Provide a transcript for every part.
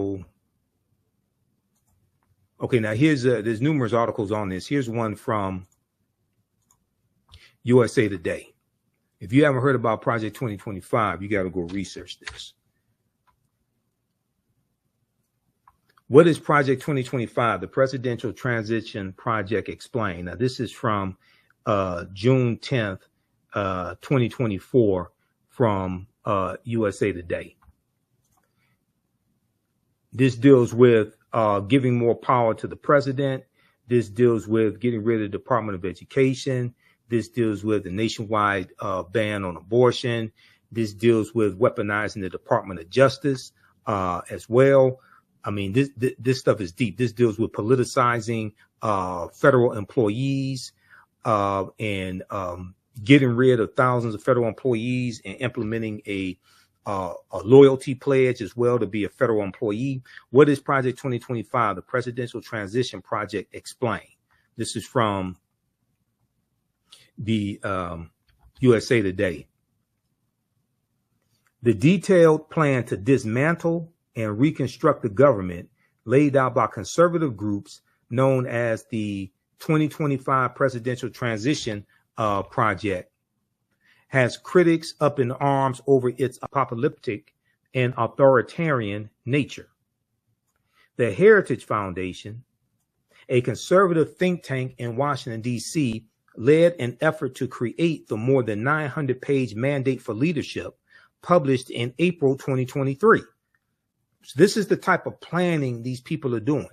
okay, now there's numerous articles on this. Here's one from USA Today. If you haven't heard about Project 2025, you got to go research this. What is Project 2025? The Presidential Transition Project Explained. Now, this is from June 10th, 2024 from USA Today. This deals with giving more power to the president. This deals with getting rid of the Department of Education. This deals with the nationwide ban on abortion. This deals with weaponizing the Department of Justice as well. I mean, this stuff is deep. This deals with politicizing federal employees and getting rid of thousands of federal employees and implementing a loyalty pledge as well to be a federal employee. What is Project 2025? The Presidential Transition Project Explained. This is from the USA Today. The detailed plan to dismantle and reconstruct the government laid out by conservative groups known as the 2025 Presidential Transition Project has critics up in arms over its apocalyptic and authoritarian nature. The Heritage Foundation, a conservative think tank in Washington, D.C., led an effort to create the more than 900-page Mandate for Leadership published in April 2023. So this is the type of planning these people are doing.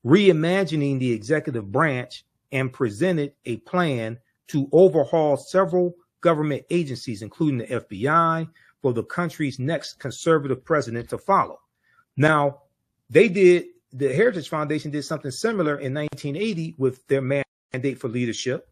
Reimagining the executive branch and presented a plan to overhaul several government agencies, including the FBI, for the country's next conservative president to follow. Now, the Heritage Foundation did something similar in 1980 with their Mandate for Leadership.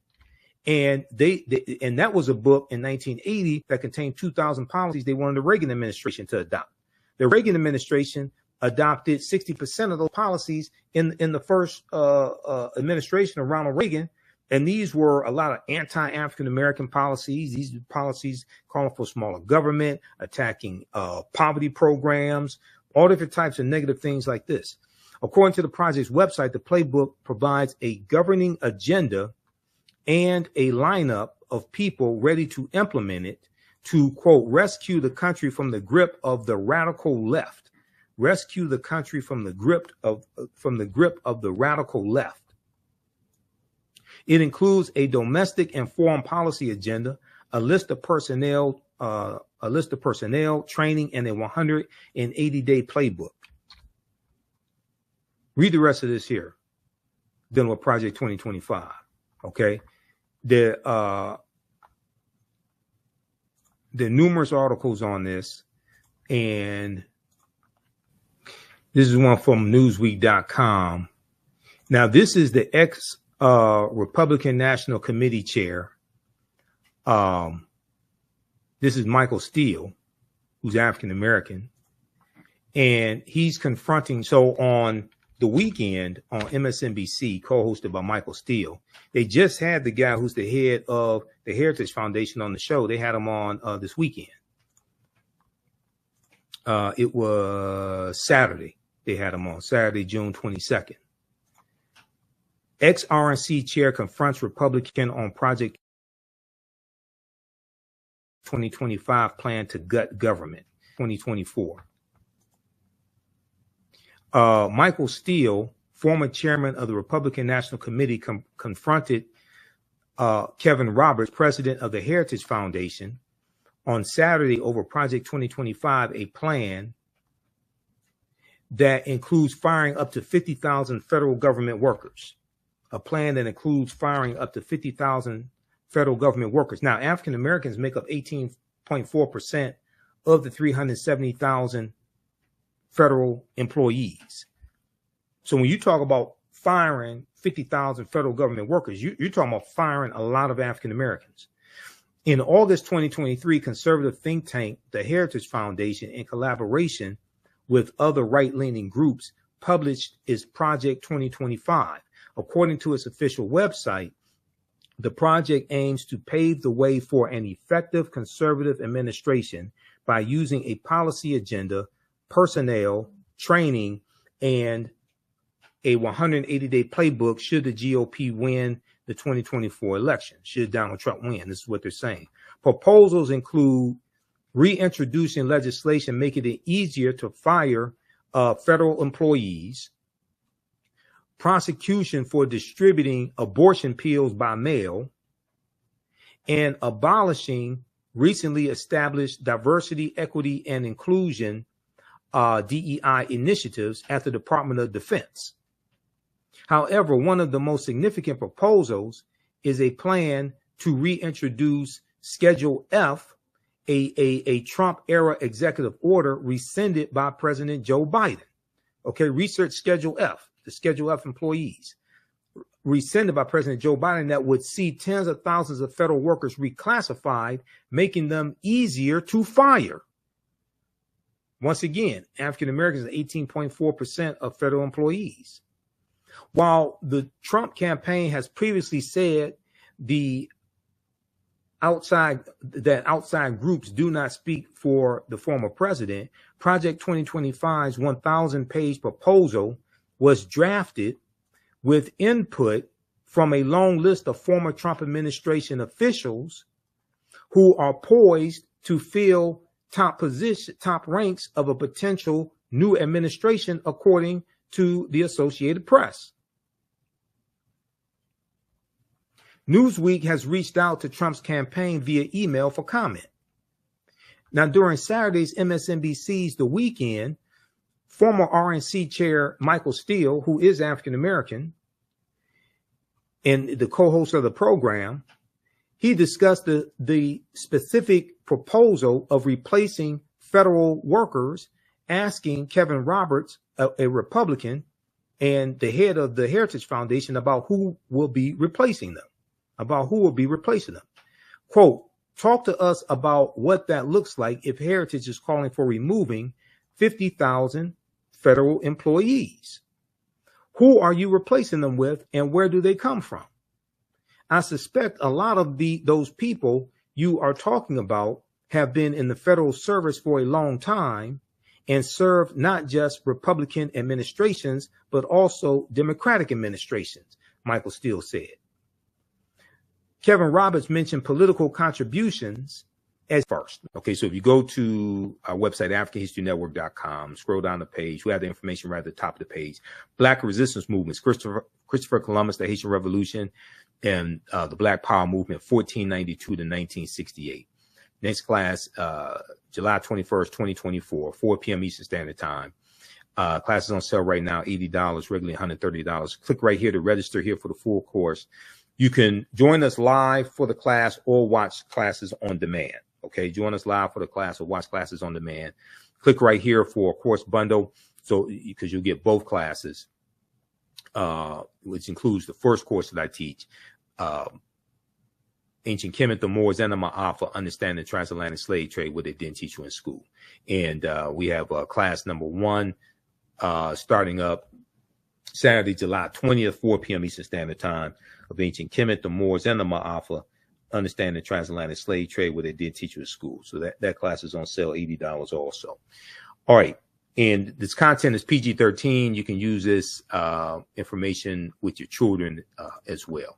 And and that was a book in 1980 that contained 2,000 policies they wanted the Reagan administration to adopt. The Reagan administration adopted 60% of those policies in the first administration of Ronald Reagan. And these were a lot of anti-African-American policies. These policies calling for smaller government, attacking poverty programs, all different types of negative things like this. According to the project's website, the playbook provides a governing agenda and a lineup of people ready to implement it to, quote, rescue the country from the grip of the radical left. Rescue the country from the grip of the radical left. It includes a domestic and foreign policy agenda, a list of personnel, training, and a 180-day playbook. Read the rest of this here, dealing with Project 2025. Okay, there are numerous articles on this, and this is one from Newsweek.com. Now, this is the Republican National Committee chair. This is Michael Steele, who's African American, and he's confronting. So on the weekend on MSNBC, co-hosted by Michael Steele, they just had the guy who's the head of the Heritage Foundation on the show. They had him on this weekend. It was Saturday. They had him on Saturday, June 22nd. Ex-RNC chair confronts Republican on Project 2025 plan to gut government, 2024. Michael Steele, former chairman of the Republican National Committee, confronted Kevin Roberts, president of the Heritage Foundation, on Saturday over Project 2025, a plan that includes firing up to 50,000 federal government workers. A plan that includes firing up to 50,000 federal government workers. Now, African Americans make up 18.4% of the 370,000 federal employees. So when you talk about firing 50,000 federal government workers, you're talking about firing a lot of African Americans. In August 2023, conservative think tank, the Heritage Foundation, in collaboration with other right-leaning groups, published its Project 2025. According to its official website, the project aims to pave the way for an effective conservative administration by using a policy agenda, personnel, training, and a 180-day playbook should the GOP win the 2024 election, should Donald Trump win. This is what they're saying. Proposals include reintroducing legislation making it easier to fire federal employees, prosecution for distributing abortion pills by mail, and abolishing recently established diversity, equity, and inclusion DEI initiatives at the Department of Defense. However, one of the most significant proposals is a plan to reintroduce Schedule F, a Trump-era executive order rescinded by President Joe Biden. Okay, research Schedule F, the Schedule F employees, rescinded by President Joe Biden, that would see tens of thousands of federal workers reclassified, making them easier to fire. Once again, African Americans are 18.4% of federal employees. While the Trump campaign has previously said outside groups do not speak for the former president, Project 2025's 1,000-page proposal was drafted with input from a long list of former Trump administration officials who are poised to fill top ranks of a potential new administration, according to the Associated Press. Newsweek has reached out to Trump's campaign via email for comment. Now, during Saturday's MSNBC's The Weekend, former RNC chair Michael Steele, who is African American and the co-host of the program, he discussed the specific proposal of replacing federal workers, asking Kevin Roberts, a Republican and the head of the Heritage Foundation, about who will be replacing them. Quote, talk to us about what that looks like if Heritage is calling for removing 50,000 federal employees. Who are you replacing them with, and where do they come from? I suspect a lot of those people you are talking about have been in the federal service for a long time and served not just Republican administrations, but also Democratic administrations, Michael Steele said. Kevin Roberts mentioned political contributions as first. Okay, so if you go to our website, AfricanHistoryNetwork.com, scroll down the page, we have the information right at the top of the page. Black resistance movements, Christopher Columbus, the Haitian Revolution, and the Black Power movement, 1492 to 1968. Next class, July 21st, 2024, 4 p.m. Eastern Standard Time. Classes on sale right now, $80, regularly $130. Click right here to register here for the full course. You can join us live for the class or watch classes on demand. Okay, join us live for the class or watch classes on demand. Click right here for a course bundle, so because you'll get both classes, which includes the first course that I teach, Ancient Kemet, the Moors, and the Ma'afa, Understanding the Transatlantic Slave Trade, what they didn't teach you in school. And we have class number 1 starting up Saturday, July 20th, 4 p.m. Eastern Standard Time, of Ancient Kemet, the Moors, and the Ma'afa, Understanding the Transatlantic Slave Trade, what they did teach you in school. So that class is on sale, $80 also. All right. And this content is PG-13. You can use this information with your children as well.